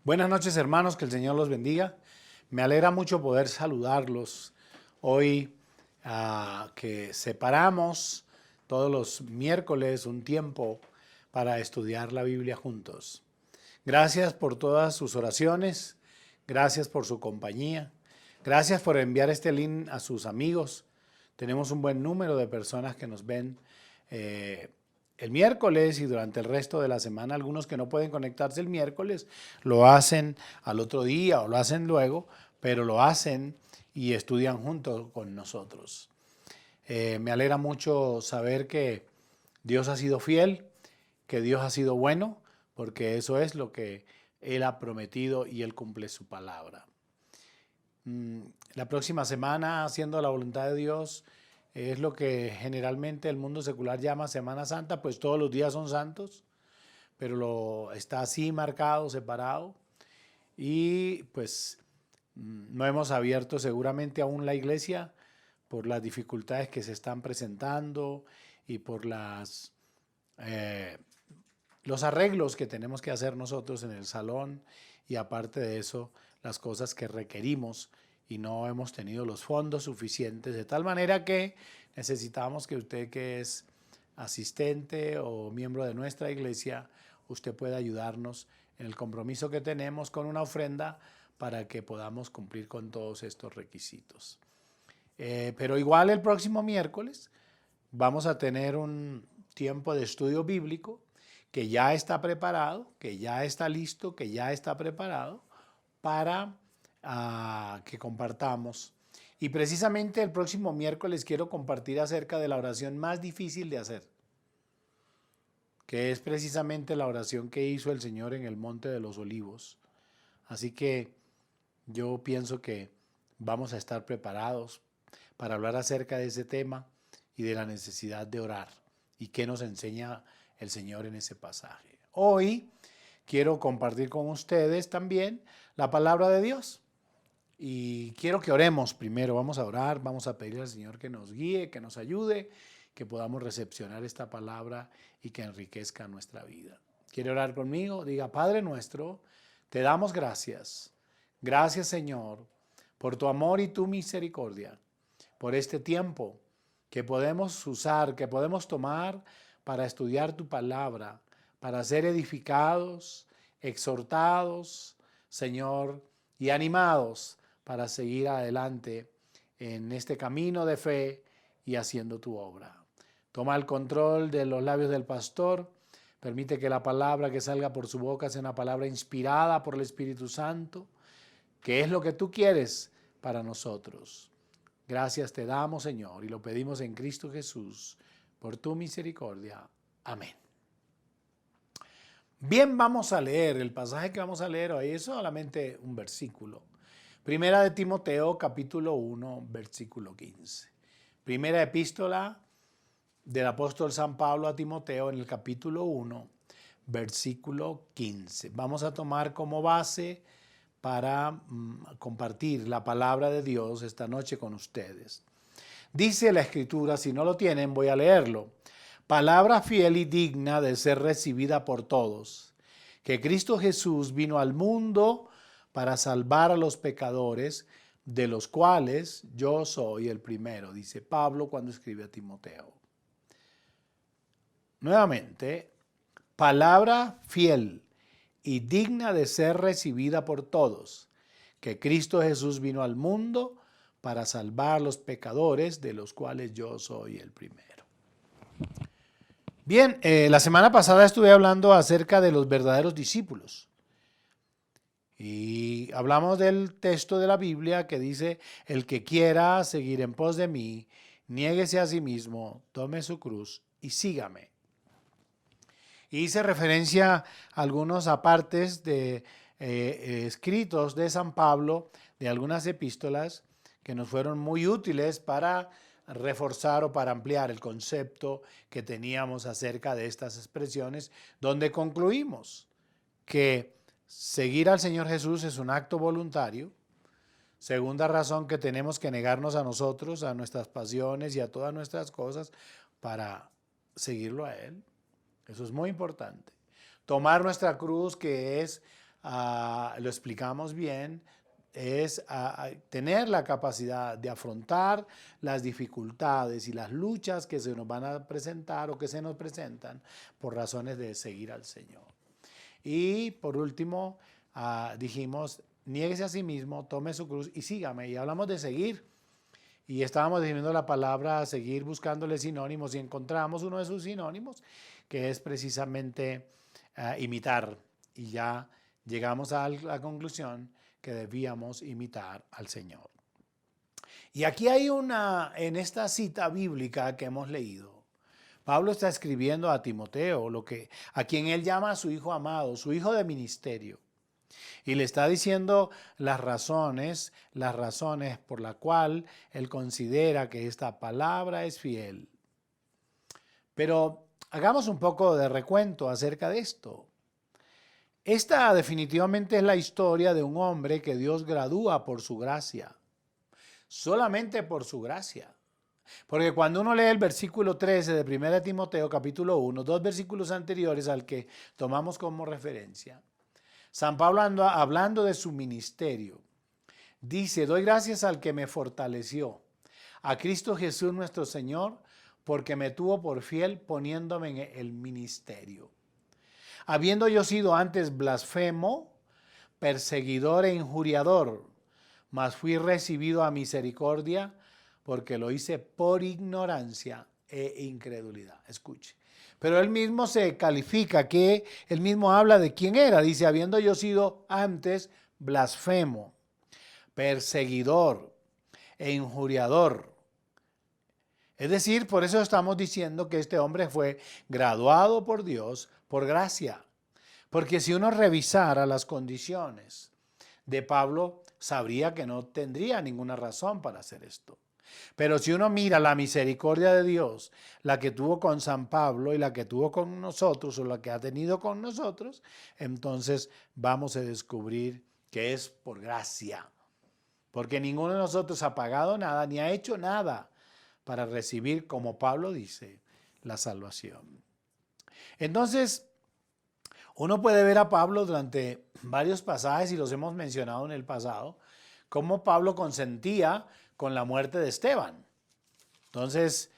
Buenas noches, hermanos, que el Señor los bendiga. Me alegra mucho poder saludarlos hoy, que separamos todos los miércoles un tiempo para estudiar la Biblia juntos. Gracias por todas sus oraciones, gracias por su compañía, gracias por enviar este link a sus amigos. Tenemos un buen número de personas que nos ven el miércoles y durante el resto de la semana. Algunos que no pueden conectarse el miércoles lo hacen al otro día o lo hacen luego, pero lo hacen y estudian juntos con nosotros. Me alegra mucho saber que Dios ha sido fiel, que Dios ha sido bueno, porque eso es lo que Él ha prometido y Él cumple su palabra. La próxima semana, haciendo la voluntad de Dios, es lo que generalmente el mundo secular llama Semana Santa, pues todos los días son santos, pero está así marcado, separado, y pues no hemos abierto seguramente aún la iglesia por las dificultades que se están presentando y por los arreglos que tenemos que hacer nosotros en el salón, y aparte de eso, las cosas que requerimos, y no hemos tenido los fondos suficientes, de tal manera que necesitamos que usted, que es asistente o miembro de nuestra iglesia, usted pueda ayudarnos en el compromiso que tenemos con una ofrenda para que podamos cumplir con todos estos requisitos. Pero igual el próximo miércoles vamos a tener un tiempo de estudio bíblico que ya está preparado, que ya está listo, que ya está preparado para que compartamos. Y precisamente el próximo miércoles quiero compartir acerca de la oración más difícil de hacer, que es precisamente la oración que hizo el Señor en el Monte de los Olivos. Así que yo pienso que vamos a estar preparados para hablar acerca de ese tema y de la necesidad de orar y qué nos enseña el Señor en ese pasaje. Hoy quiero compartir con ustedes también la palabra de Dios. Y quiero que oremos primero. Vamos a orar, vamos a pedir al Señor que nos guíe, que nos ayude, que podamos recepcionar esta palabra y que enriquezca nuestra vida. ¿Quiere orar conmigo? Diga: Padre nuestro, te damos gracias. Gracias, Señor, por tu amor y tu misericordia, por este tiempo que podemos usar, que podemos tomar para estudiar tu palabra, para ser edificados, exhortados, Señor, y animados para seguir adelante en este camino de fe y haciendo tu obra. Toma el control de los labios del pastor. Permite que la palabra que salga por su boca sea una palabra inspirada por el Espíritu Santo, que es lo que tú quieres para nosotros. Gracias te damos, Señor, y lo pedimos en Cristo Jesús, por tu misericordia. Amén. Bien, vamos a leer. El pasaje que vamos a leer hoy es solamente un versículo. Primera de Timoteo, capítulo 1, versículo 15. Primera epístola del apóstol San Pablo a Timoteo, en el capítulo 1, versículo 15. Vamos a tomar como base para compartir la palabra de Dios esta noche con ustedes. Dice la Escritura, si no lo tienen, voy a leerlo. Palabra fiel y digna de ser recibida por todos, que Cristo Jesús vino al mundo para salvar a los pecadores, de los cuales yo soy el primero, dice Pablo cuando escribe a Timoteo. Nuevamente, palabra fiel y digna de ser recibida por todos, que Cristo Jesús vino al mundo para salvar a los pecadores, de los cuales yo soy el primero. Bien, la semana pasada estuve hablando acerca de los verdaderos discípulos. Y hablamos del texto de la Biblia que dice: el que quiera seguir en pos de mí, niéguese a sí mismo, tome su cruz y sígame. Y hice referencia a algunos apartes de escritos de San Pablo, de algunas epístolas que nos fueron muy útiles para reforzar o para ampliar el concepto que teníamos acerca de estas expresiones, donde concluimos que seguir al Señor Jesús es un acto voluntario. Segunda razón, que tenemos que negarnos a nosotros, a nuestras pasiones y a todas nuestras cosas para seguirlo a Él. Eso es muy importante. Tomar nuestra cruz, que es lo explicamos bien, es tener la capacidad de afrontar las dificultades y las luchas que se nos van a presentar o que se nos presentan por razones de seguir al Señor. Y por último, dijimos, niéguese a sí mismo, tome su cruz y sígame. Y hablamos de seguir. Y estábamos definiendo la palabra seguir, buscándole sinónimos, y encontramos uno de sus sinónimos, que es precisamente imitar. Y ya llegamos a la conclusión que debíamos imitar al Señor. Y aquí hay en esta cita bíblica que hemos leído, Pablo está escribiendo a Timoteo, a quien él llama a su hijo amado, su hijo de ministerio. Y le está diciendo las razones por las cuales él considera que esta palabra es fiel. Pero hagamos un poco de recuento acerca de esto. Esta definitivamente es la historia de un hombre que Dios gradúa por su gracia. Solamente por su gracia. Porque cuando uno lee el versículo 13 de 1 Timoteo capítulo 1, 2 versículos anteriores al que tomamos como referencia, San Pablo hablando de su ministerio, dice, doy gracias al que me fortaleció, a Cristo Jesús nuestro Señor, porque me tuvo por fiel poniéndome en el ministerio. Habiendo yo sido antes blasfemo, perseguidor e injuriador, mas fui recibido a misericordia, porque lo hice por ignorancia e incredulidad. Escuche. Pero él mismo se califica, que él mismo habla de quién era. Dice, habiendo yo sido antes blasfemo, perseguidor e injuriador. Es decir, por eso estamos diciendo que este hombre fue graduado por Dios por gracia. Porque si uno revisara las condiciones de Pablo, sabría que no tendría ninguna razón para hacer esto. Pero si uno mira la misericordia de Dios, la que tuvo con San Pablo y la que tuvo con nosotros o la que ha tenido con nosotros, entonces vamos a descubrir que es por gracia. Porque ninguno de nosotros ha pagado nada ni ha hecho nada para recibir, como Pablo dice, la salvación. Entonces, uno puede ver a Pablo durante varios pasajes, y los hemos mencionado en el pasado, cómo Pablo consentía con la muerte de Esteban. Entonces,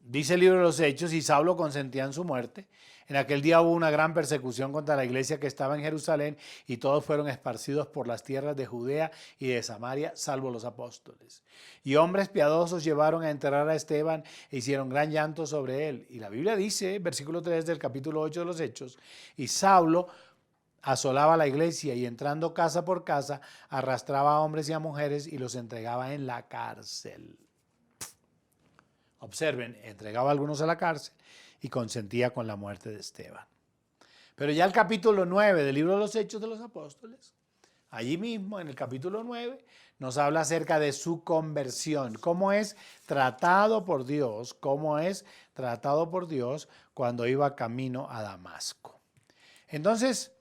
dice el libro de los Hechos, y Saulo consentía en su muerte. En aquel día hubo una gran persecución contra la iglesia que estaba en Jerusalén, y todos fueron esparcidos por las tierras de Judea y de Samaria, salvo los apóstoles. Y hombres piadosos llevaron a enterrar a Esteban e hicieron gran llanto sobre él. Y la Biblia dice, versículo 3 del capítulo 8 de los Hechos, y Saulo asolaba la iglesia y entrando casa por casa arrastraba a hombres y a mujeres y los entregaba en la cárcel. Observen, entregaba a algunos a la cárcel y consentía con la muerte de Esteban. Pero ya el capítulo 9 del libro de los Hechos de los Apóstoles, allí mismo en el capítulo 9, nos habla acerca de su conversión, cómo es tratado por Dios, cuando iba camino a Damasco. Entonces,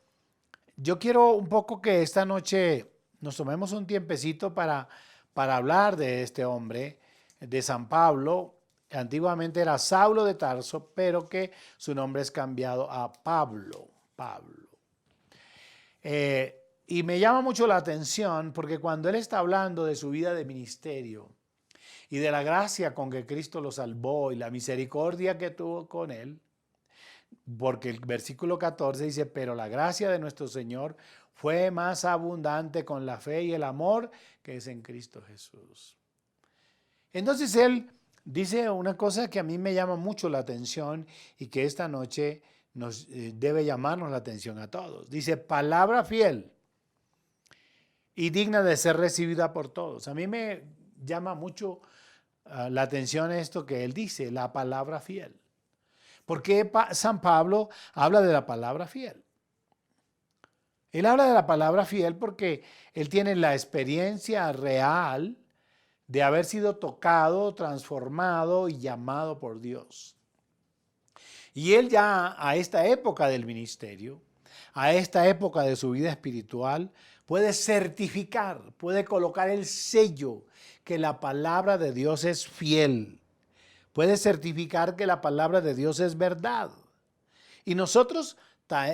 yo quiero un poco que esta noche nos tomemos un tiempecito para hablar de este hombre, de San Pablo. Antiguamente era Saulo de Tarso, pero que su nombre es cambiado a Pablo. Y me llama mucho la atención porque cuando él está hablando de su vida de ministerio y de la gracia con que Cristo lo salvó y la misericordia que tuvo con él, porque el versículo 14 dice, pero la gracia de nuestro Señor fue más abundante con la fe y el amor que es en Cristo Jesús. Entonces él dice una cosa que a mí me llama mucho la atención y que esta noche nos debe llamarnos la atención a todos. Dice, palabra fiel y digna de ser recibida por todos. A mí me llama mucho la atención esto que él dice, la palabra fiel. ¿Por qué San Pablo habla de la palabra fiel? Él habla de la palabra fiel porque él tiene la experiencia real de haber sido tocado, transformado y llamado por Dios. Y él ya a esta época del ministerio, a esta época de su vida espiritual, puede certificar, puede colocar el sello que la palabra de Dios es fiel. Puede certificar que la palabra de Dios es verdad. Y nosotros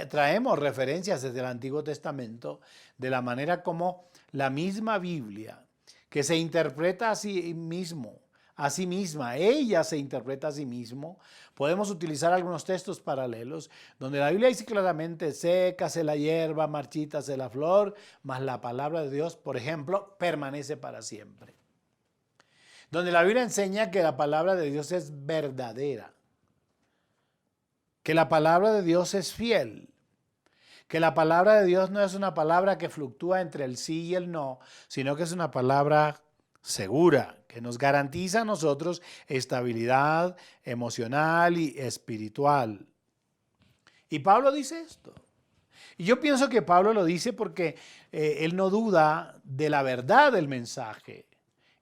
traemos referencias desde el Antiguo Testamento de la manera como la misma Biblia, que se interpreta a sí misma, ella se interpreta a sí mismo. Podemos utilizar algunos textos paralelos donde la Biblia dice claramente: sécase la hierba, marchítase la flor, mas la palabra de Dios, por ejemplo, permanece para siempre. Donde la Biblia enseña que la palabra de Dios es verdadera, que la palabra de Dios es fiel, que la palabra de Dios no es una palabra que fluctúa entre el sí y el no, sino que es una palabra segura, que nos garantiza a nosotros estabilidad emocional y espiritual. Y Pablo dice esto. Y yo pienso que Pablo lo dice porque él no duda de la verdad del mensaje.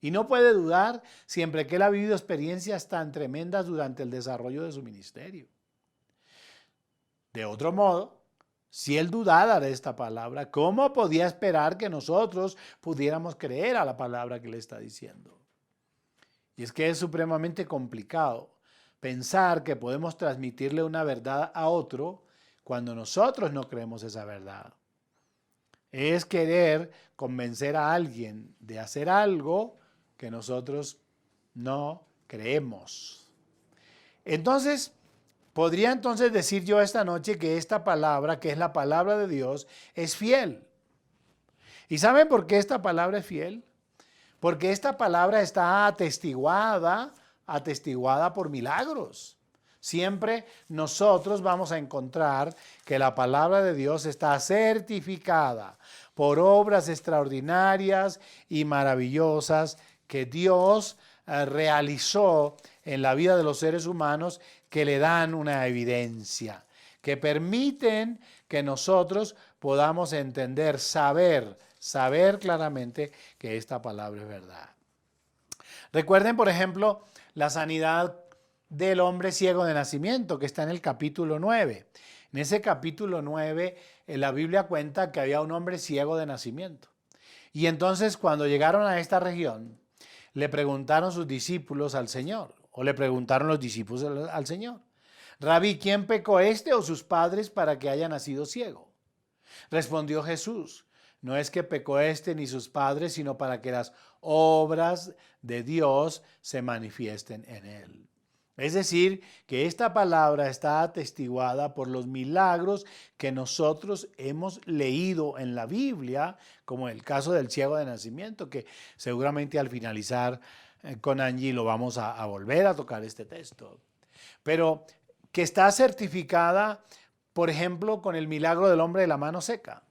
Y no puede dudar siempre que él ha vivido experiencias tan tremendas durante el desarrollo de su ministerio. De otro modo, si él dudara de esta palabra, ¿cómo podía esperar que nosotros pudiéramos creer a la palabra que le está diciendo? Y es que es supremamente complicado pensar que podemos transmitirle una verdad a otro cuando nosotros no creemos esa verdad. Es querer convencer a alguien de hacer algo que nosotros no creemos. Entonces, podría entonces decir yo esta noche que esta palabra, que es la palabra de Dios, es fiel. ¿Y saben por qué esta palabra es fiel? Porque esta palabra está atestiguada por milagros. Siempre nosotros vamos a encontrar que la palabra de Dios está certificada por obras extraordinarias y maravillosas que Dios realizó en la vida de los seres humanos, que le dan una evidencia, que permiten que nosotros podamos entender, saber claramente que esta palabra es verdad. Recuerden, por ejemplo, la sanidad del hombre ciego de nacimiento, que está en el capítulo 9. En ese capítulo 9, la Biblia cuenta que había un hombre ciego de nacimiento. Y entonces, cuando llegaron a esta región, le preguntaron sus discípulos al Señor, o le preguntaron los discípulos al Señor: Rabí, ¿quién pecó, este o sus padres, para que haya nacido ciego? Respondió Jesús: no es que pecó este ni sus padres, sino para que las obras de Dios se manifiesten en él. Es decir, que esta palabra está atestiguada por los milagros que nosotros hemos leído en la Biblia, como el caso del ciego de nacimiento, que seguramente al finalizar con Angie lo vamos a volver a tocar este texto. Pero que está certificada, por ejemplo, con el milagro del hombre de la mano seca,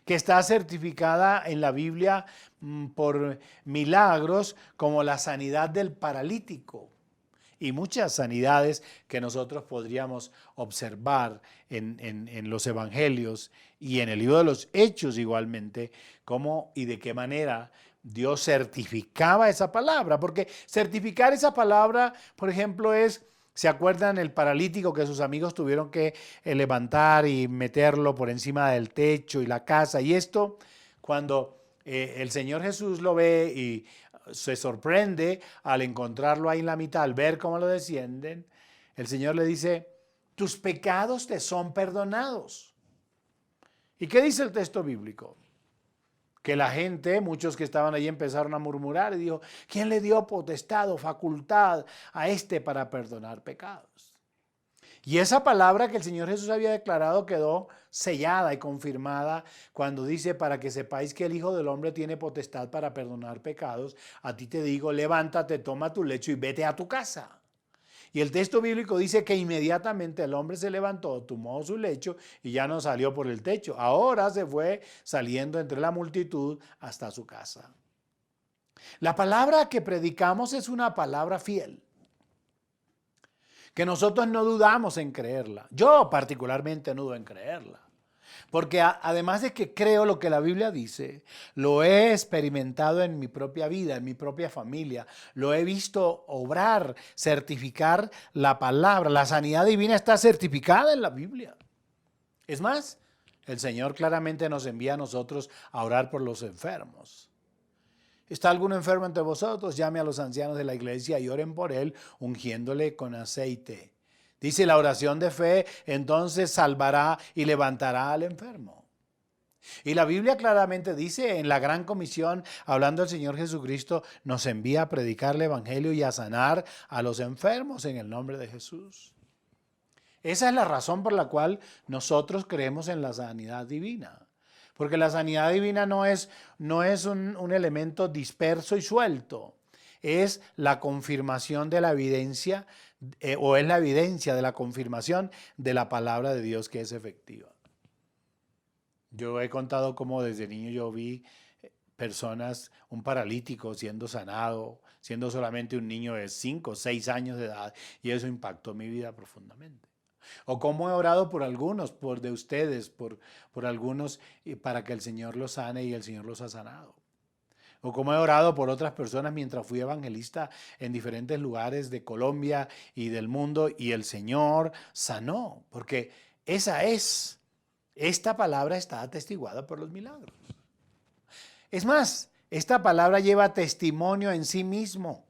que está certificada en la Biblia por milagros como la sanidad del paralítico y muchas sanidades que nosotros podríamos observar en los evangelios y en el libro de los Hechos igualmente, cómo y de qué manera Dios certificaba esa palabra. Porque certificar esa palabra, por ejemplo, es... ¿Se acuerdan el paralítico que sus amigos tuvieron que levantar y meterlo por encima del techo y la casa? Y esto, cuando el Señor Jesús lo ve y se sorprende al encontrarlo ahí en la mitad, al ver cómo lo descienden, el Señor le dice: tus pecados te son perdonados. ¿Y qué dice el texto bíblico? Que la gente, muchos que estaban allí, empezaron a murmurar y dijo: ¿quién le dio potestad o facultad a este para perdonar pecados? Y esa palabra que el Señor Jesús había declarado quedó sellada y confirmada cuando dice: para que sepáis que el Hijo del Hombre tiene potestad para perdonar pecados, a ti te digo, levántate, toma tu lecho y vete a tu casa. Y el texto bíblico dice que inmediatamente el hombre se levantó, tomó su lecho y ya no salió por el techo. Ahora se fue saliendo entre la multitud hasta su casa. La palabra que predicamos es una palabra fiel, que nosotros no dudamos en creerla. Yo particularmente no dudo en creerla. Porque además de que creo lo que la Biblia dice, lo he experimentado en mi propia vida, en mi propia familia, lo he visto obrar, certificar la palabra. La sanidad divina está certificada en la Biblia. Es más, el Señor claramente nos envía a nosotros a orar por los enfermos. ¿Está alguno enfermo entre vosotros? Llame a los ancianos de la iglesia y oren por él, ungiéndole con aceite. Dice, la oración de fe entonces salvará y levantará al enfermo. Y la Biblia claramente dice, en la gran comisión, hablando el Señor Jesucristo, nos envía a predicar el evangelio y a sanar a los enfermos en el nombre de Jesús. Esa es la razón por la cual nosotros creemos en la sanidad divina. Porque la sanidad divina no es un elemento disperso y suelto. Es la confirmación de la evidencia, o es la evidencia de la confirmación de la palabra de Dios que es efectiva. Yo he contado cómo desde niño yo vi personas, un paralítico siendo sanado, siendo solamente un niño de 5 o 6 años de edad, y eso impactó mi vida profundamente. O cómo he orado por algunos, de ustedes, por algunos, para que el Señor los sane y el Señor los ha sanado. O cómo he orado por otras personas mientras fui evangelista en diferentes lugares de Colombia y del mundo, y el Señor sanó, porque esta palabra está atestiguada por los milagros. Es más, esta palabra lleva testimonio en sí mismo.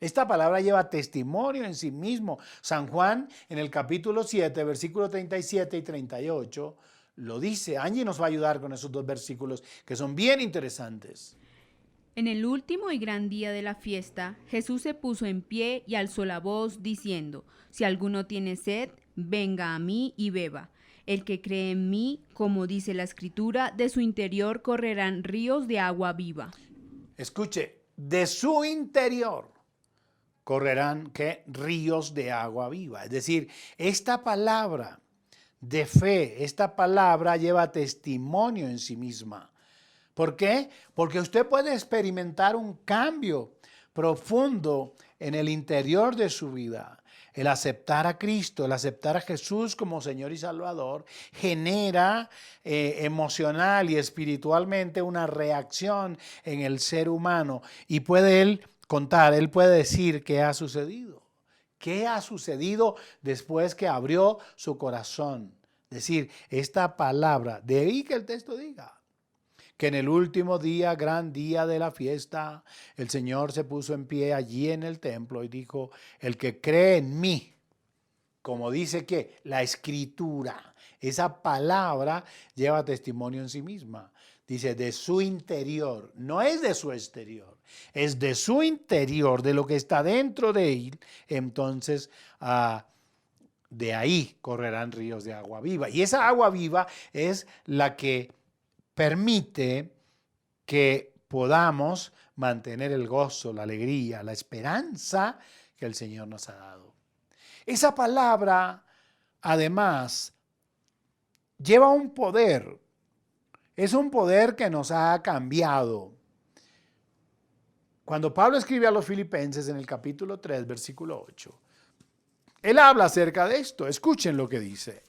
Esta palabra lleva testimonio en sí mismo. San Juan, en el capítulo 7, versículos 37 y 38, lo dice. Angie nos va a ayudar con esos dos versículos que son bien interesantes. En el último y gran día de la fiesta, Jesús se puso en pie y alzó la voz, diciendo: Si alguno tiene sed, venga a mí y beba. El que cree en mí, como dice la Escritura, de su interior correrán ríos de agua viva. Escuche, de su interior correrán ríos de agua viva. Es decir, esta palabra de fe, esta palabra lleva testimonio en sí misma. ¿Por qué? Porque usted puede experimentar un cambio profundo en el interior de su vida. El aceptar a Cristo, el aceptar a Jesús como Señor y Salvador, genera emocional y espiritualmente una reacción en el ser humano. Y puede él contar, él puede decir qué ha sucedido. ¿Qué ha sucedido después que abrió su corazón? Es decir, esta palabra, de ahí que el texto diga que en el último día, gran día de la fiesta, el Señor se puso en pie allí en el templo y dijo: el que cree en mí, como dice que la Escritura, esa palabra lleva testimonio en sí misma. Dice, de su interior, no es de su exterior, es de su interior, de lo que está dentro de él. Entonces, de ahí correrán ríos de agua viva. Y esa agua viva es la que permite que podamos mantener el gozo, la alegría, la esperanza que el Señor nos ha dado. Esa palabra, además, lleva un poder. Es un poder que nos ha cambiado. Cuando Pablo escribe a los Filipenses en el capítulo 3, versículo 8, él habla acerca de esto. Escuchen lo que dice.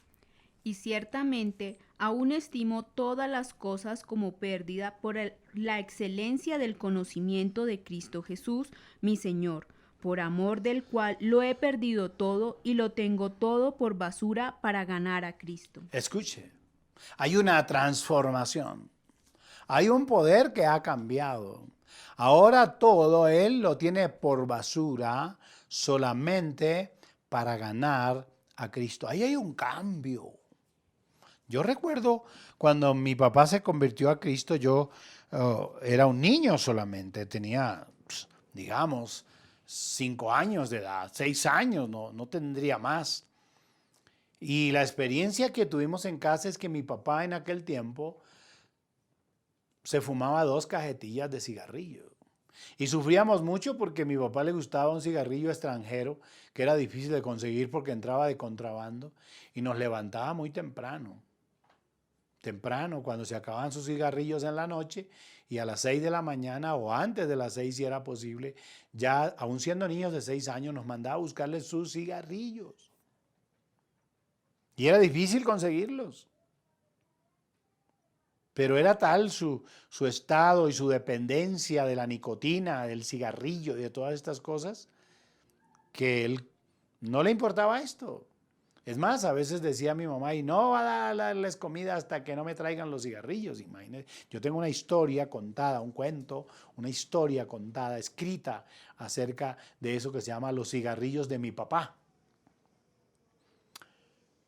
Y ciertamente aún estimo todas las cosas como pérdida por la excelencia del conocimiento de Cristo Jesús, mi Señor, por amor del cual lo he perdido todo y lo tengo todo por basura para ganar a Cristo. Escuche, hay una transformación. Hay un poder que ha cambiado. Ahora todo él lo tiene por basura solamente para ganar a Cristo. Ahí hay un cambio. Yo recuerdo cuando mi papá se convirtió a Cristo, yo era un niño solamente, tenía, digamos, 5 años de edad, 6 años, no tendría más. Y la experiencia que tuvimos en casa es que mi papá en aquel tiempo se fumaba 2 cajetillas de cigarrillo. Y sufríamos mucho porque a mi papá le gustaba un cigarrillo extranjero que era difícil de conseguir porque entraba de contrabando, y nos levantaba muy temprano, cuando se acababan sus cigarrillos en la noche, y a las 6 de la mañana o antes de las 6 si era posible, ya aún siendo niños de 6 años nos mandaba a buscarles sus cigarrillos. Y era difícil conseguirlos. Pero era tal su estado y su dependencia de la nicotina, del cigarrillo y de todas estas cosas, que él no le importaba esto. Es más, a veces decía mi mamá, y no va a darles comida hasta que no me traigan los cigarrillos. Imagínense, yo tengo una historia contada, un cuento, una historia contada, escrita acerca de eso que se llama los cigarrillos de mi papá.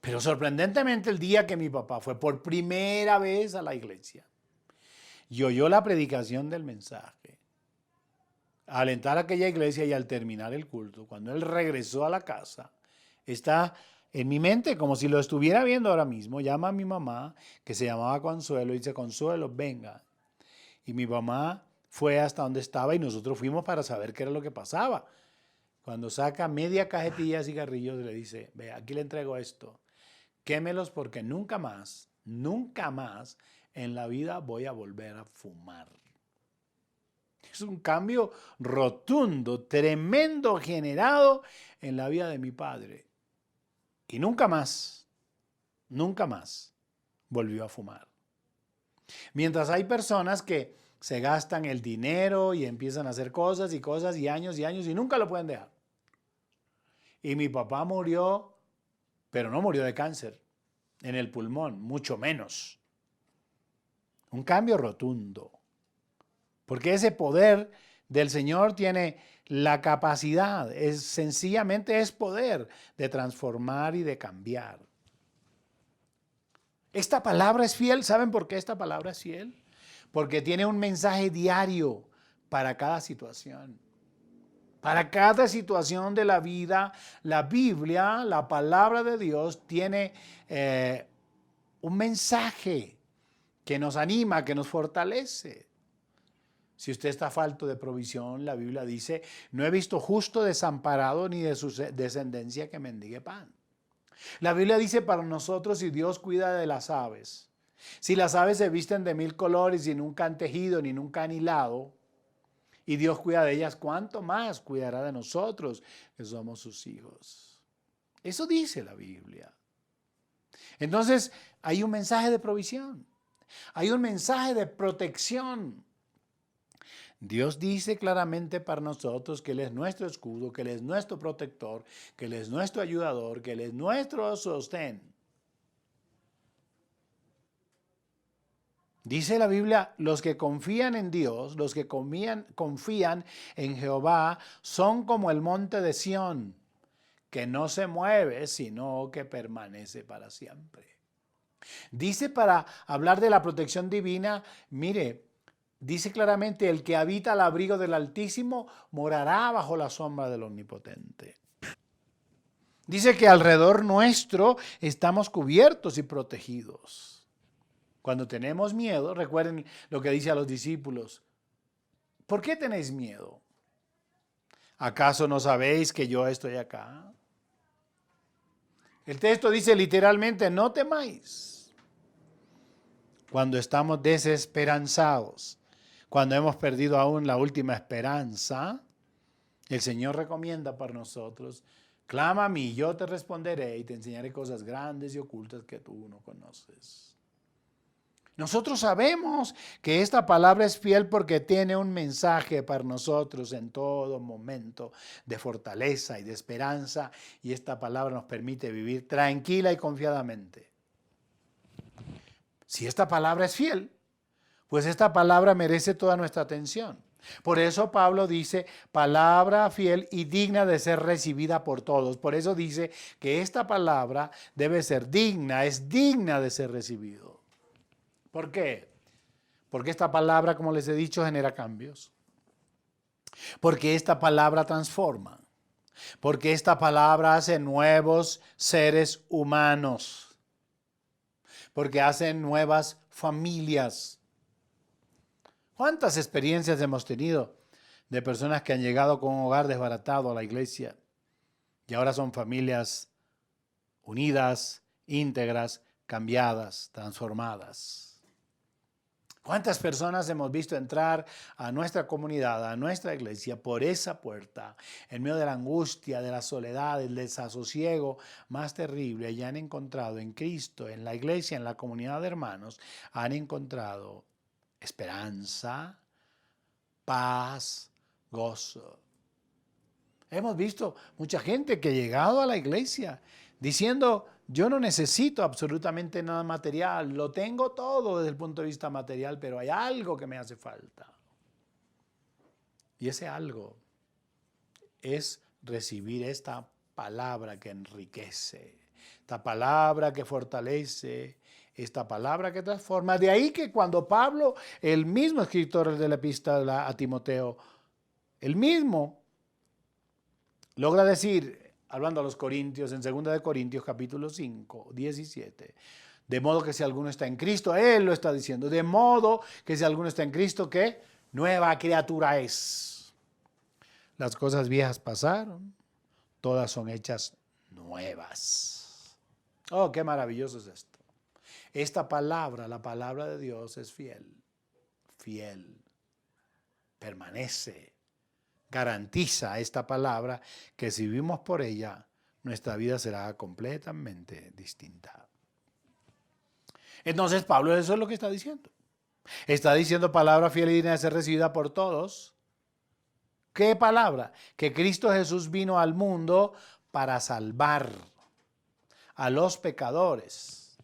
Pero sorprendentemente el día que mi papá fue por primera vez a la iglesia y oyó la predicación del mensaje, al entrar a aquella iglesia y al terminar el culto, cuando él regresó a la casa, está en mi mente como si lo estuviera viendo ahora mismo. Llama a mi mamá, que se llamaba Consuelo, y dice: Consuelo, venga. Y mi mamá fue hasta donde estaba y nosotros fuimos para saber qué era lo que pasaba. Cuando saca media cajetilla de cigarrillos, le dice: ve, aquí le entrego esto. Quémelos porque nunca más en la vida voy a volver a fumar. Es un cambio rotundo, tremendo, generado en la vida de mi padre. Y nunca más volvió a fumar. Mientras hay personas que se gastan el dinero y empiezan a hacer cosas y años y nunca lo pueden dejar. Y mi papá murió, pero no murió de cáncer en el pulmón, mucho menos. Un cambio rotundo. Porque ese poder del Señor tiene la capacidad, sencillamente es poder de transformar y de cambiar. Esta palabra es fiel. ¿Saben por qué esta palabra es fiel? Porque tiene un mensaje diario para cada situación. Para cada situación de la vida, la Biblia, la palabra de Dios, tiene un mensaje que nos anima, que nos fortalece. Si usted está falto de provisión, la Biblia dice: no he visto justo desamparado ni de su descendencia que mendigue pan. La Biblia dice para nosotros: si Dios cuida de las aves, si las aves se visten de 1000 colores y nunca han tejido ni nunca han hilado, y Dios cuida de ellas, ¿cuánto más cuidará de nosotros que somos sus hijos? Eso dice la Biblia. Entonces, hay un mensaje de provisión, hay un mensaje de protección. Dios dice claramente para nosotros que Él es nuestro escudo, que Él es nuestro protector, que Él es nuestro ayudador, que Él es nuestro sostén. Dice la Biblia: los que confían en Dios, los que confían en Jehová, son como el monte de Sión, que no se mueve, sino que permanece para siempre. Dice, para hablar de la protección divina, mire, dice claramente: el que habita al abrigo del Altísimo morará bajo la sombra del Omnipotente. Dice que alrededor nuestro estamos cubiertos y protegidos. Cuando tenemos miedo, recuerden lo que dice a los discípulos: ¿por qué tenéis miedo? ¿Acaso no sabéis que yo estoy acá? El texto dice literalmente: no temáis. Cuando estamos desesperanzados, cuando hemos perdido aún la última esperanza, el Señor recomienda para nosotros: clama a mí, yo te responderé y te enseñaré cosas grandes y ocultas que tú no conoces. Nosotros sabemos que esta palabra es fiel porque tiene un mensaje para nosotros en todo momento de fortaleza y de esperanza, y esta palabra nos permite vivir tranquila y confiadamente. Si esta palabra es fiel, pues esta palabra merece toda nuestra atención. Por eso Pablo dice: palabra fiel y digna de ser recibida por todos. Por eso dice que esta palabra debe ser digna, es digna de ser recibida. ¿Por qué? Porque esta palabra, como les he dicho, genera cambios. Porque esta palabra transforma. Porque esta palabra hace nuevos seres humanos. Porque hace nuevas familias. ¿Cuántas experiencias hemos tenido de personas que han llegado con un hogar desbaratado a la iglesia y ahora son familias unidas, íntegras, cambiadas, transformadas? ¿Cuántas personas hemos visto entrar a nuestra comunidad, a nuestra iglesia, por esa puerta, en medio de la angustia, de la soledad, del desasosiego más terrible, y han encontrado en Cristo, en la iglesia, en la comunidad de hermanos, han encontrado esperanza, paz, gozo? Hemos visto mucha gente que ha llegado a la iglesia diciendo: yo no necesito absolutamente nada material, lo tengo todo desde el punto de vista material, pero hay algo que me hace falta. Y ese algo es recibir esta palabra que enriquece, esta palabra que fortalece, esta palabra que transforma. De ahí que cuando Pablo, el mismo escritor de la epístola a Timoteo, el mismo logra decir, hablando a los corintios, en 2 de Corintios capítulo 5, 17, de modo que si alguno está en Cristo, él lo está diciendo, de modo que si alguno está en Cristo, ¿qué? Nueva criatura es. Las cosas viejas pasaron, todas son hechas nuevas. Oh, qué maravilloso es esto. Esta palabra, la palabra de Dios es fiel, fiel, permanece, garantiza esta palabra que si vivimos por ella, nuestra vida será completamente distinta. Entonces Pablo eso es lo que está diciendo. Está diciendo palabra fiel y digna de ser recibida por todos. ¿Qué palabra? Que Cristo Jesús vino al mundo para salvar a los pecadores.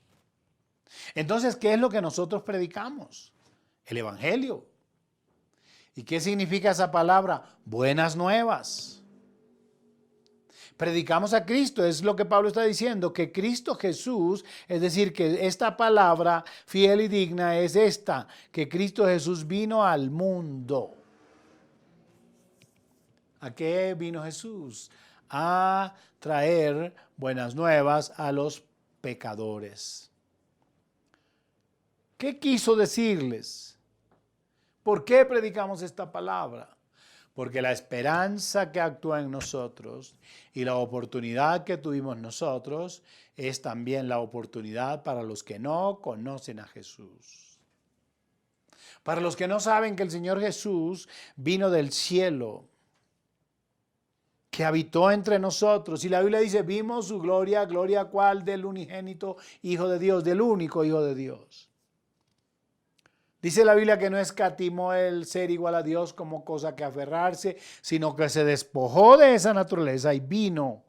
Entonces, ¿qué es lo que nosotros predicamos? El Evangelio. ¿Y qué significa esa palabra? Buenas nuevas. Predicamos a Cristo, es lo que Pablo está diciendo, que Cristo Jesús, es decir, que esta palabra fiel y digna es esta, que Cristo Jesús vino al mundo. ¿A qué vino Jesús? A traer buenas nuevas a los pecadores. ¿Qué quiso decirles? ¿Por qué predicamos esta palabra? Porque la esperanza que actúa en nosotros y la oportunidad que tuvimos nosotros es también la oportunidad para los que no conocen a Jesús. Para los que no saben que el Señor Jesús vino del cielo, que habitó entre nosotros. Y la Biblia dice, vimos su gloria, gloria cual del unigénito Hijo de Dios, del único Hijo de Dios. Dice la Biblia que no escatimó el ser igual a Dios como cosa que aferrarse, sino que se despojó de esa naturaleza y vino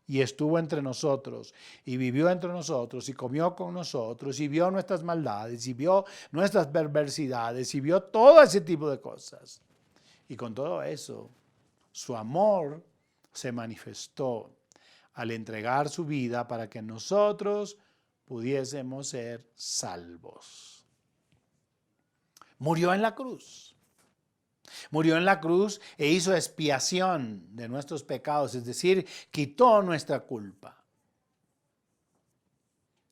y estuvo entre nosotros y vivió entre nosotros y comió con nosotros y vio nuestras maldades y vio nuestras perversidades y vio todo ese tipo de cosas. Y con todo eso, su amor se manifestó al entregar su vida para que nosotros pudiésemos ser salvos. Murió en la cruz. Murió en la cruz e hizo expiación de nuestros pecados, es decir, quitó nuestra culpa.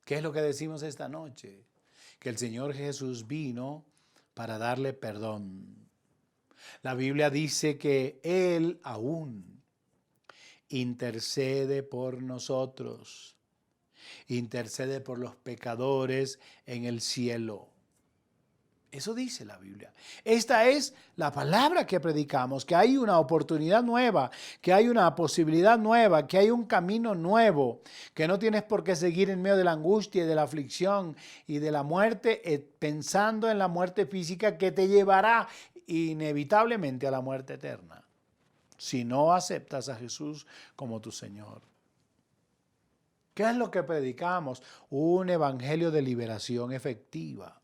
¿Qué es lo que decimos esta noche? Que el Señor Jesús vino para darle perdón. La Biblia dice que Él aún intercede por nosotros, intercede por los pecadores en el cielo. Eso dice la Biblia. Esta es la palabra que predicamos, que hay una oportunidad nueva, que hay una posibilidad nueva, que hay un camino nuevo, que no tienes por qué seguir en medio de la angustia y de la aflicción y de la muerte, pensando en la muerte física que te llevará inevitablemente a la muerte eterna, si no aceptas a Jesús como tu Señor. ¿Qué es lo que predicamos? Un evangelio de liberación efectiva.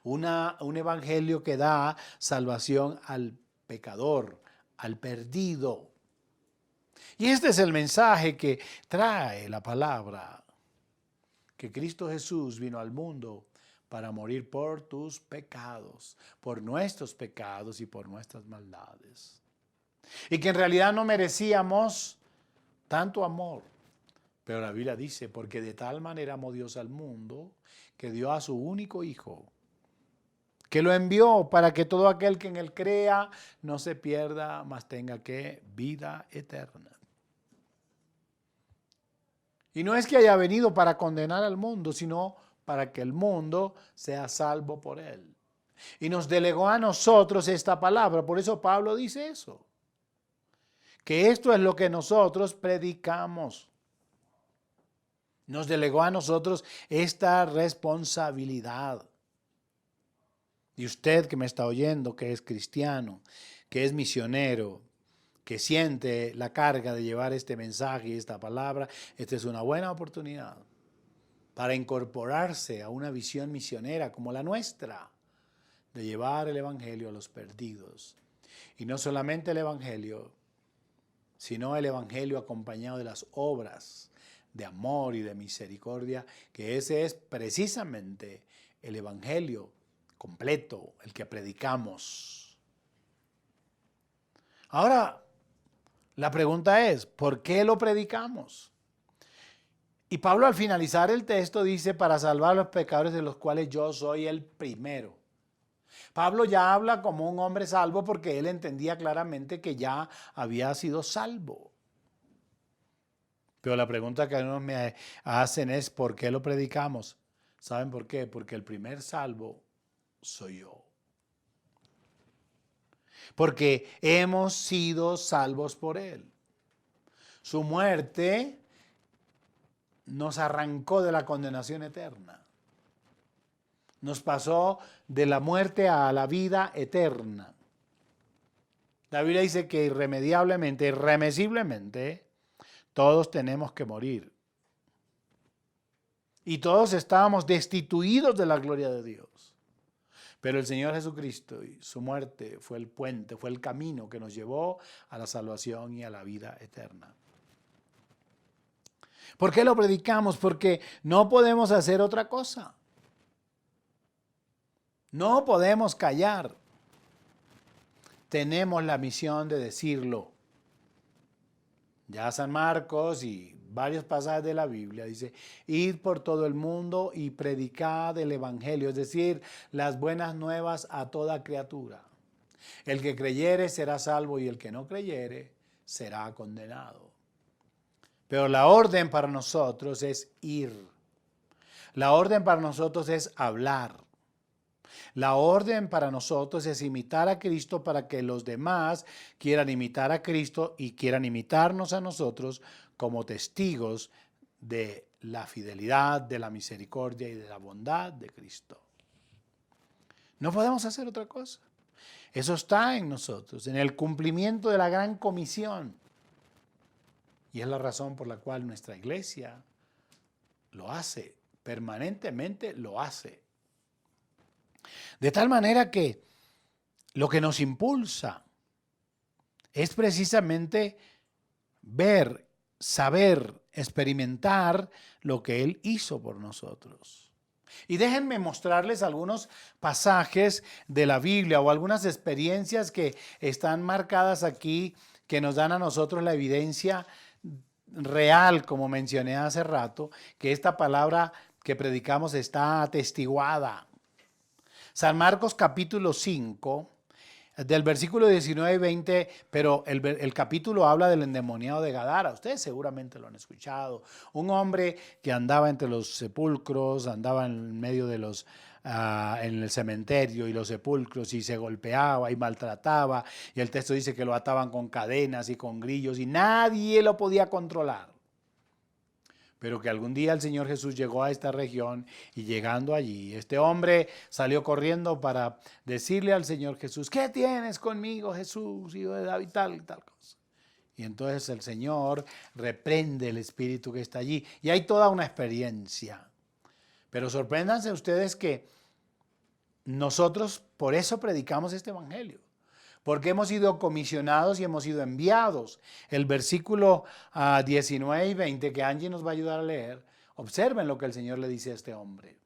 Un evangelio que da salvación al pecador, al perdido. Y este es el mensaje que trae la palabra, que Cristo Jesús vino al mundo para morir por tus pecados, por nuestros pecados y por nuestras maldades. Y que en realidad no merecíamos tanto amor. Pero la Biblia dice, porque de tal manera amó Dios al mundo, que dio a su único Hijo, que lo envió para que todo aquel que en él crea no se pierda, mas tenga que vida eterna. Y no es que haya venido para condenar al mundo, sino para que el mundo sea salvo por él. Y nos delegó a nosotros esta palabra, por eso Pablo dice eso, que esto es lo que nosotros predicamos. Nos delegó a nosotros esta responsabilidad. Y usted que me está oyendo, que es cristiano, que es misionero, que siente la carga de llevar este mensaje y esta palabra, esta es una buena oportunidad para incorporarse a una visión misionera como la nuestra, de llevar el evangelio a los perdidos. Y no solamente el evangelio, sino el evangelio acompañado de las obras de amor y de misericordia, que ese es precisamente el evangelio completo, el que predicamos. Ahora, la pregunta es, ¿por qué lo predicamos? Y Pablo al finalizar el texto dice, para salvar a los pecadores de los cuales yo soy el primero. Pablo ya habla como un hombre salvo porque él entendía claramente que ya había sido salvo. Pero la pregunta que algunos me hacen es, ¿por qué lo predicamos? ¿Saben por qué? Porque el primer salvo soy yo. Porque hemos sido salvos por él. Su muerte nos arrancó de la condenación eterna. Nos pasó de la muerte a la vida eterna. La Biblia dice que irremediablemente, irremisiblemente, todos tenemos que morir. Y todos estábamos destituidos de la gloria de Dios. Pero el Señor Jesucristo y su muerte fue el puente, fue el camino que nos llevó a la salvación y a la vida eterna. ¿Por qué lo predicamos? Porque no podemos hacer otra cosa. No podemos callar. Tenemos la misión de decirlo. Ya San Marcos y varios pasajes de la Biblia dice, id por todo el mundo y predicad el evangelio, es decir, las buenas nuevas a toda criatura. El que creyere será salvo y el que no creyere será condenado. Pero la orden para nosotros es ir. La orden para nosotros es hablar. La orden para nosotros es imitar a Cristo para que los demás quieran imitar a Cristo y quieran imitarnos a nosotros como testigos de la fidelidad, de la misericordia y de la bondad de Cristo. No podemos hacer otra cosa. Eso está en nosotros, en el cumplimiento de la gran comisión. Y es la razón por la cual nuestra iglesia lo hace, permanentemente lo hace. De tal manera que lo que nos impulsa es precisamente ver, saber, experimentar lo que Él hizo por nosotros. Y déjenme mostrarles algunos pasajes de la Biblia o algunas experiencias que están marcadas aquí que nos dan a nosotros la evidencia real, como mencioné hace rato, que esta palabra que predicamos está atestiguada. San Marcos capítulo 5, del versículo 19 y 20, pero el capítulo habla del endemoniado de Gadara. Ustedes seguramente lo han escuchado. Un hombre que andaba entre los sepulcros, andaba en medio de en el cementerio y los sepulcros y se golpeaba y maltrataba. Y el texto dice que lo ataban con cadenas y con grillos y nadie lo podía controlar. Pero que algún día el Señor Jesús llegó a esta región y llegando allí, este hombre salió corriendo para decirle al Señor Jesús, ¿qué tienes conmigo, Jesús, hijo de David, tal y tal cosa? Y entonces el Señor reprende el espíritu que está allí. Y hay toda una experiencia. Pero sorpréndanse ustedes que nosotros por eso predicamos este evangelio. Porque hemos sido comisionados y hemos sido enviados. El versículo 19 y 20 que Angie nos va a ayudar a leer, observen lo que el Señor le dice a este hombre.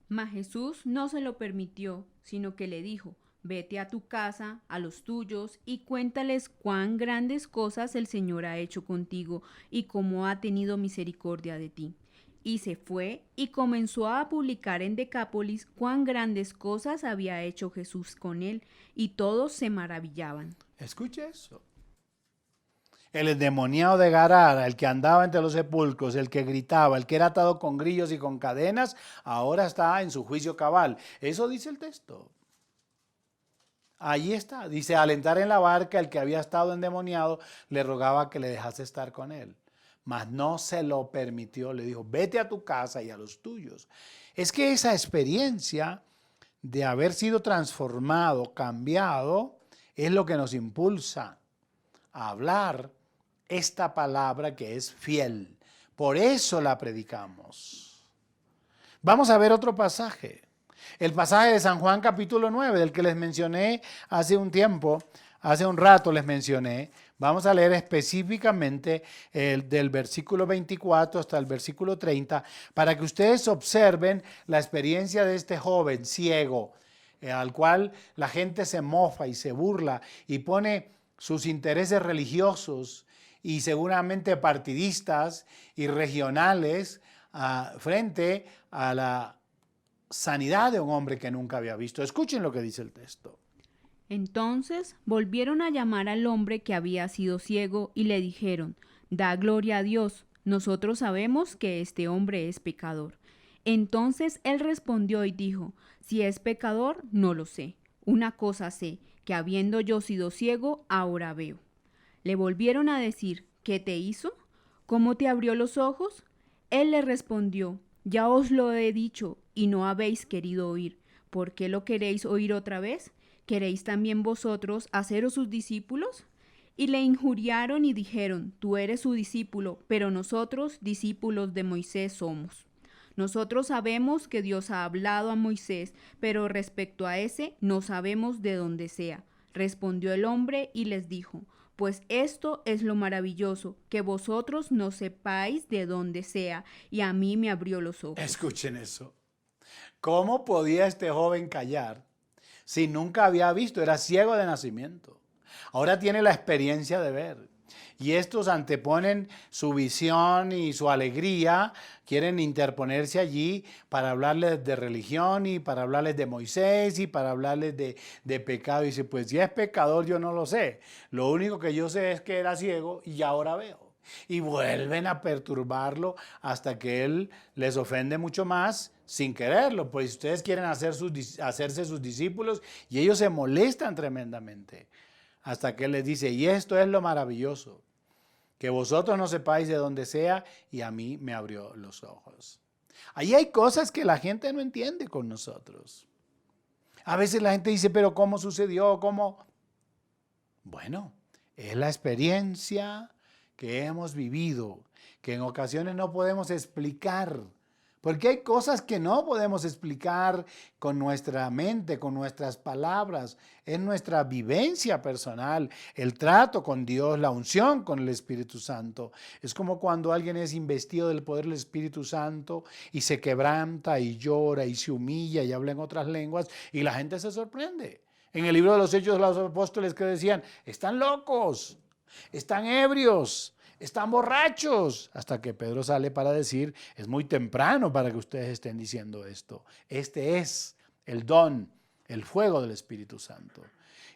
Mas Jesús no se lo permitió, sino que le dijo, vete a tu casa, a los tuyos, y cuéntales cuán grandes cosas el Señor ha hecho contigo y cómo ha tenido misericordia de ti. Y se fue y comenzó a publicar en Decápolis cuán grandes cosas había hecho Jesús con él, y todos se maravillaban. Escuche eso. El endemoniado de Gadara, el que andaba entre los sepulcros, el que gritaba, el que era atado con grillos y con cadenas, ahora está en su juicio cabal. Eso dice el texto. Allí está. Dice, al entrar en la barca, el que había estado endemoniado le rogaba que le dejase estar con él. Mas no se lo permitió, le dijo, vete a tu casa y a los tuyos. Es que esa experiencia de haber sido transformado, cambiado, es lo que nos impulsa a hablar esta palabra que es fiel. Por eso la predicamos. Vamos a ver otro pasaje. El pasaje de San Juan capítulo 9, del que les mencioné hace un tiempo, hace un rato les mencioné, Vamos a leer específicamente del versículo 24 hasta el versículo 30 para que ustedes observen la experiencia de este joven ciego, al cual la gente se mofa y se burla y pone sus intereses religiosos y seguramente partidistas y regionales frente a la sanidad de un hombre que nunca había visto. Escuchen lo que dice el texto. Entonces volvieron a llamar al hombre que había sido ciego y le dijeron: Da gloria a Dios, nosotros sabemos que este hombre es pecador. Entonces él respondió y dijo: Si es pecador, no lo sé. Una cosa sé, que habiendo yo sido ciego, ahora veo. Le volvieron a decir: ¿Qué te hizo? ¿Cómo te abrió los ojos? Él le respondió: Ya os lo he dicho y no habéis querido oír. ¿Por qué lo queréis oír otra vez? ¿Queréis también vosotros haceros sus discípulos? Y le injuriaron y dijeron: Tú eres su discípulo, pero nosotros discípulos de Moisés somos. Nosotros sabemos que Dios ha hablado a Moisés, pero respecto a ese no sabemos de dónde sea. Respondió el hombre y les dijo: Pues esto es lo maravilloso, que vosotros no sepáis de dónde sea, y a mí me abrió los ojos. Escuchen eso. ¿Cómo podía este joven callar si nunca había visto? Era ciego de nacimiento. Ahora tiene la experiencia de ver. Y estos anteponen su visión y su alegría, quieren interponerse allí para hablarles de religión y para hablarles de Moisés y para hablarles de pecado. Y dice, pues si es pecador yo no lo sé. Lo único que yo sé es que era ciego y ahora veo. Y vuelven a perturbarlo hasta que él les ofende mucho más sin quererlo. Pues ustedes quieren hacerse sus discípulos y ellos se molestan tremendamente. Hasta que él les dice, y esto es lo maravilloso, que vosotros no sepáis de dónde sea, y a mí me abrió los ojos. Ahí hay cosas que la gente no entiende con nosotros. A veces la gente dice, pero ¿cómo sucedió? ¿Cómo? Bueno, es la experiencia que hemos vivido, que en ocasiones no podemos explicar. Porque hay cosas que no podemos explicar con nuestra mente, con nuestras palabras. Es nuestra vivencia personal, el trato con Dios, la unción con el Espíritu Santo. Es como cuando alguien es investido del poder del Espíritu Santo y se quebranta y llora y se humilla y habla en otras lenguas y la gente se sorprende. En el libro de los Hechos de los Apóstoles que decían, están locos, están ebrios, están borrachos, hasta que Pedro sale para decir, es muy temprano para que ustedes estén diciendo esto. Este es el don, el fuego del Espíritu Santo.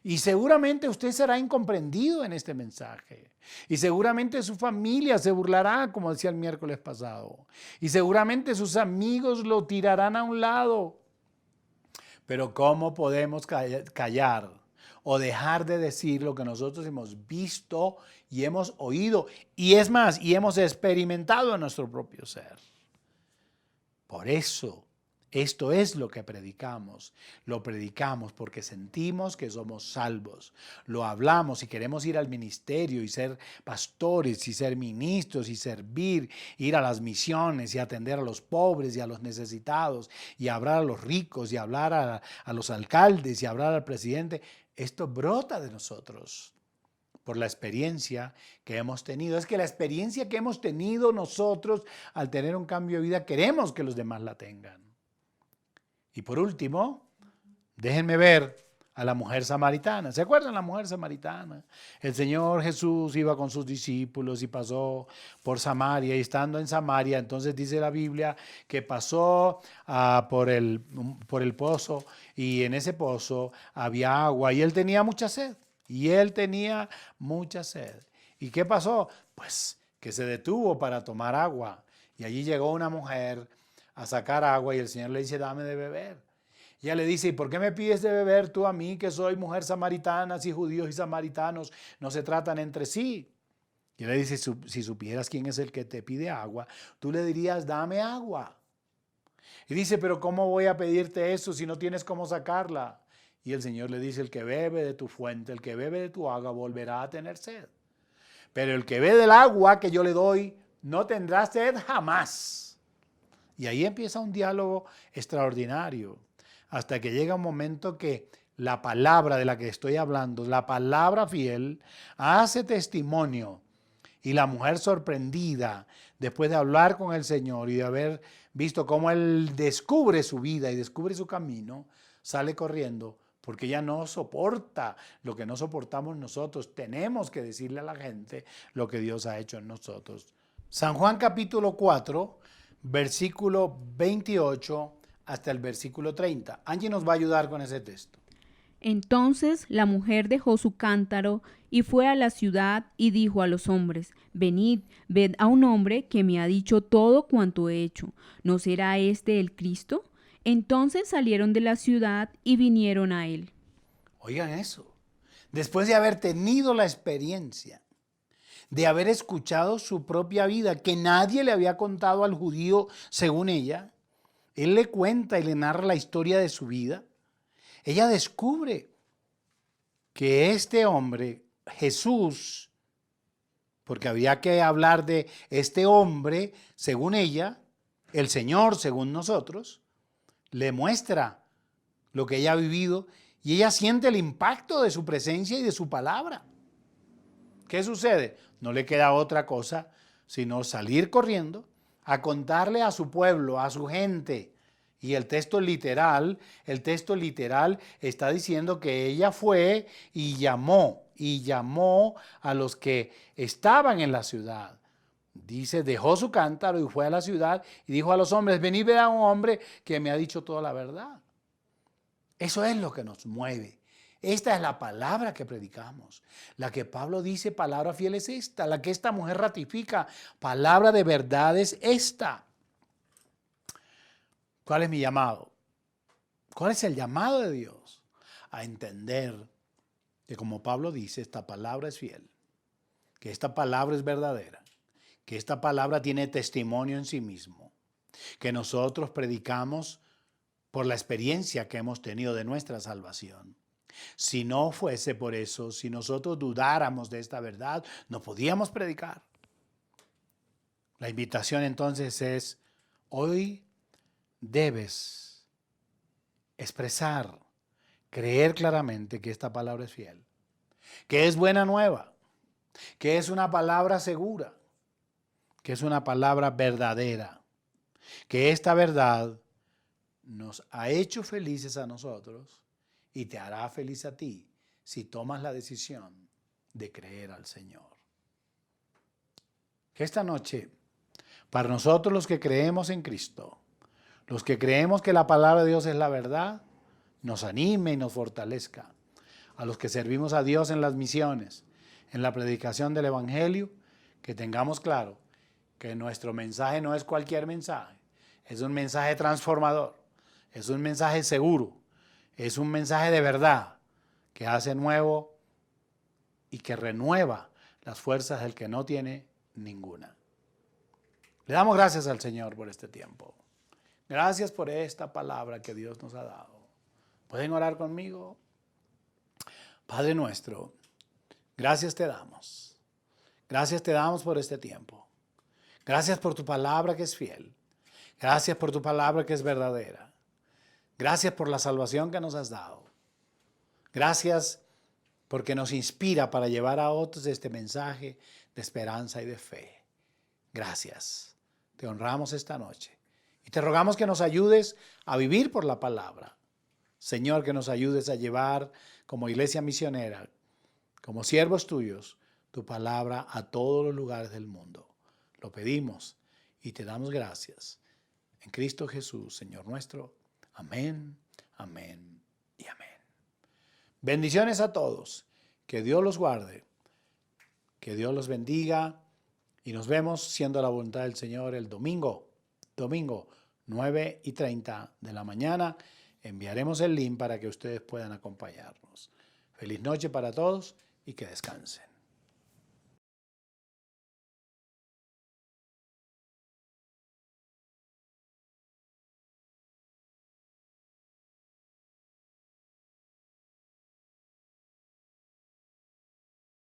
Y seguramente usted será incomprendido en este mensaje. Y seguramente su familia se burlará, como decía el miércoles pasado. Y seguramente sus amigos lo tirarán a un lado. Pero ¿cómo podemos callar o dejar de decir lo que nosotros hemos visto y hemos oído? Y es más, y hemos experimentado en nuestro propio ser. Por eso, esto es lo que predicamos. Lo predicamos porque sentimos que somos salvos. Lo hablamos y queremos ir al ministerio y ser pastores y ser ministros y servir, ir a las misiones y atender a los pobres y a los necesitados y hablar a los ricos y hablar a los alcaldes y hablar al presidente. Esto brota de nosotros por la experiencia que hemos tenido. Es que la experiencia que hemos tenido nosotros al tener un cambio de vida, queremos que los demás la tengan. Y por último, déjenme ver a la mujer samaritana. ¿Se acuerdan la mujer samaritana? El Señor Jesús iba con sus discípulos y pasó por Samaria, y estando en Samaria, entonces dice la Biblia que pasó por el pozo, y en ese pozo había agua y él tenía mucha sed. Y él tenía mucha sed. ¿Y qué pasó? Pues que se detuvo para tomar agua. Y allí llegó una mujer a sacar agua y el Señor le dice, dame de beber. Y ella le dice, ¿y por qué me pides de beber tú a mí, que soy mujer samaritana, si judíos y samaritanos no se tratan entre sí? Y él le dice, si supieras quién es el que te pide agua, tú le dirías, dame agua. Y dice, pero ¿cómo voy a pedirte eso si no tienes cómo sacarla? Y el Señor le dice, el que bebe de tu fuente, el que bebe de tu agua, volverá a tener sed. Pero el que bebe del agua que yo le doy, no tendrá sed jamás. Y ahí empieza un diálogo extraordinario, hasta que llega un momento que la palabra de la que estoy hablando, la palabra fiel, hace testimonio. Y la mujer sorprendida, después de hablar con el Señor y de haber visto cómo Él descubre su vida y descubre su camino, sale corriendo porque ella no soporta lo que no soportamos nosotros. Tenemos que decirle a la gente lo que Dios ha hecho en nosotros. San Juan capítulo 4, versículo 28 hasta el versículo 30. Angie nos va a ayudar con ese texto. Entonces la mujer dejó su cántaro y fue a la ciudad y dijo a los hombres: Venid, ved a un hombre que me ha dicho todo cuanto he hecho. ¿No será este el Cristo? Entonces salieron de la ciudad y vinieron a él. Oigan eso. Después de haber tenido la experiencia, de haber escuchado su propia vida, que nadie le había contado al judío según ella, él le cuenta y le narra la historia de su vida. Ella descubre que este hombre, Jesús, porque había que hablar de este hombre, según ella, el Señor, según nosotros, le muestra lo que ella ha vivido y ella siente el impacto de su presencia y de su palabra. ¿Qué sucede? No le queda otra cosa sino salir corriendo a contarle a su pueblo, a su gente. Y el texto literal está diciendo que ella fue y llamó a los que estaban en la ciudad. Dice, dejó su cántaro y fue a la ciudad y dijo a los hombres: venid, ved a un hombre que me ha dicho toda la verdad. Eso es lo que nos mueve. Esta es la palabra que predicamos. La que Pablo dice, palabra fiel es esta. La que esta mujer ratifica, palabra de verdad es esta. ¿Cuál es mi llamado? ¿Cuál es el llamado de Dios? A entender que, como Pablo dice, esta palabra es fiel, que esta palabra es verdadera, que esta palabra tiene testimonio en sí mismo, que nosotros predicamos por la experiencia que hemos tenido de nuestra salvación. Si no fuese por eso, si nosotros dudáramos de esta verdad, no podíamos predicar. La invitación entonces es: hoy debes expresar, creer claramente que esta palabra es fiel, que es buena nueva, que es una palabra segura, que es una palabra verdadera, que esta verdad nos ha hecho felices a nosotros y te hará feliz a ti si tomas la decisión de creer al Señor. Que esta noche, para nosotros los que creemos en Cristo, los que creemos que la palabra de Dios es la verdad, nos anime y nos fortalezca. A los que servimos a Dios en las misiones, en la predicación del Evangelio, que tengamos claro que nuestro mensaje no es cualquier mensaje, es un mensaje transformador, es un mensaje seguro, es un mensaje de verdad que hace nuevo y que renueva las fuerzas del que no tiene ninguna. Le damos gracias al Señor por este tiempo. Gracias por esta palabra que Dios nos ha dado. ¿Pueden orar conmigo? Padre nuestro, gracias te damos. Gracias te damos por este tiempo. Gracias por tu palabra que es fiel. Gracias por tu palabra que es verdadera. Gracias por la salvación que nos has dado. Gracias porque nos inspira para llevar a otros este mensaje de esperanza y de fe. Gracias. Te honramos esta noche. Y te rogamos que nos ayudes a vivir por la palabra. Señor, que nos ayudes a llevar como iglesia misionera, como siervos tuyos, tu palabra a todos los lugares del mundo. Lo pedimos y te damos gracias. En Cristo Jesús, Señor nuestro. Amén, amén y amén. Bendiciones a todos. Que Dios los guarde. Que Dios los bendiga. Y nos vemos, siendo la voluntad del Señor, el domingo 9:30 de la mañana. Enviaremos el link para que ustedes puedan acompañarnos. Feliz noche para todos y que descansen.